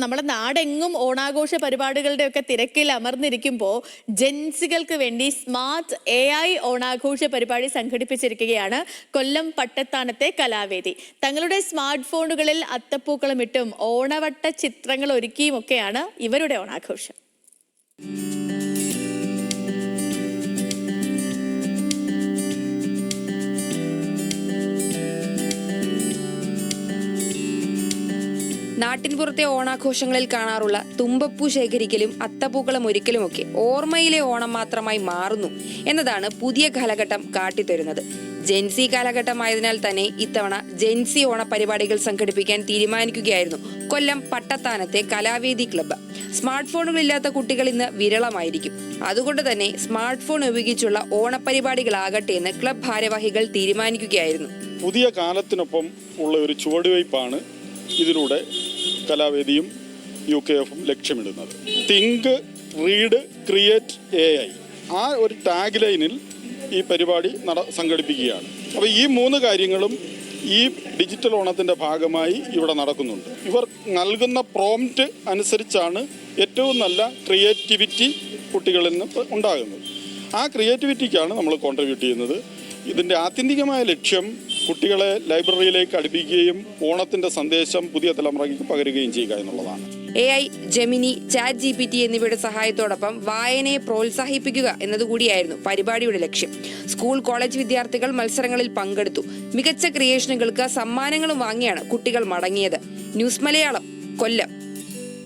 നമ്മുടെ നാടെങ്ങും ഓണാഘോഷ പരിപാടികളുടെ ഒക്കെ തിരക്കിൽ അമർന്നിരിക്കുമ്പോൾ ജെൻസികൾക്ക് വേണ്ടി സ്മാർട്ട് AI ഓണാഘോഷ പരിപാടി സംഘടിപ്പിച്ചിരിക്കുകയാണ് കൊല്ലം പട്ടത്താനത്തെ കലാവേദി. തങ്ങളുടെ സ്മാർട്ട് ഫോണുകളിൽ അത്തപ്പൂക്കളമിട്ടും ഓണവട്ട ചിത്രങ്ങൾ ഒരുക്കിയുമൊക്കെയാണ് ഇവരുടെ ഓണാഘോഷം. നാട്ടിൻപുറത്തെ ഓണാഘോഷങ്ങളിൽ കാണാറുള്ള തുമ്പപ്പൂ ശേഖരിക്കലും അത്തപ്പൂക്കളം ഒരുക്കലുമൊക്കെ ഓർമ്മയിലെ ഓണം മാത്രമായി മാറുന്നു എന്നതാണ് പുതിയ കാലഘട്ടം കാട്ടിത്തരുന്നത്. ജെൻസി കാലഘട്ടമായതിനാൽ തന്നെ ഇത്തവണ ജെൻസി ഓണ പരിപാടികൾ സംഘടിപ്പിക്കാൻ തീരുമാനിക്കുകയായിരുന്നു കൊല്ലം പട്ടത്താനത്തെ കലാവേദി ക്ലബ്ബ്. സ്മാർട്ട് ഫോണുകളില്ലാത്ത കുട്ടികൾ ഇന്ന് വിരളമായിരിക്കും. അതുകൊണ്ട് തന്നെ സ്മാർട്ട് ഫോൺ ഉപയോഗിച്ചുള്ള ഓണപരിപാടികളാകട്ടെ എന്ന് ക്ലബ് ഭാരവാഹികൾ തീരുമാനിക്കുകയായിരുന്നു. പുതിയ കാലത്തിനൊപ്പം ഉള്ള ഒരു ചുവടുവയ്പ്പാണ് ഇതിലൂടെ കലാവേദിയും UKF-ഉം ലക്ഷ്യമിടുന്നത്. തിങ്ക്, റീഡ്, ക്രിയേറ്റ് AI ആ ഒരു ടാഗ് ലൈനിൽ ഈ പരിപാടി സംഘടിപ്പിക്കുകയാണ്. അപ്പോൾ ഈ 3 കാര്യങ്ങളും ഈ ഡിജിറ്റൽ ഓണത്തിൻ്റെ ഭാഗമായി ഇവിടെ നടക്കുന്നുണ്ട്. ഇവർ നൽകുന്ന പ്രോംപ്റ്റ് അനുസരിച്ചാണ് ഏറ്റവും നല്ല ക്രിയേറ്റിവിറ്റി കുട്ടികളിൽ നിന്ന് ഉണ്ടാകുന്നത്. ആ ക്രിയേറ്റിവിറ്റിക്കാണ് നമ്മൾ കോൺട്രിബ്യൂട്ട് ചെയ്യുന്നത്. ഇതിൻ്റെ ആത്യന്തികമായ ലക്ഷ്യം കുട്ടികളെ ലൈബ്രറിയിലേക്ക് അടുപ്പിക്കുകയും ഓണത്തിൻ്റെ സന്ദേശം പുതിയ തലമുറയ്ക്ക് പകരുകയും ചെയ്യുക എന്നുള്ളതാണ്. AI, ജെമിനി, ChatGPT എന്നിവയുടെ സഹായത്തോടൊപ്പം വായനയെ പ്രോത്സാഹിപ്പിക്കുക എന്നതുകൂടിയായിരുന്നു പരിപാടിയുടെ ലക്ഷ്യം. സ്കൂൾ, കോളേജ് വിദ്യാർത്ഥികൾ മത്സരങ്ങളിൽ പങ്കെടുത്തു. മികച്ച ക്രിയേഷനുകൾക്ക് സമ്മാനങ്ങളും വാങ്ങിയാണ് കുട്ടികൾ മടങ്ങിയത്. ന്യൂസ് മലയാളം, കൊല്ലം.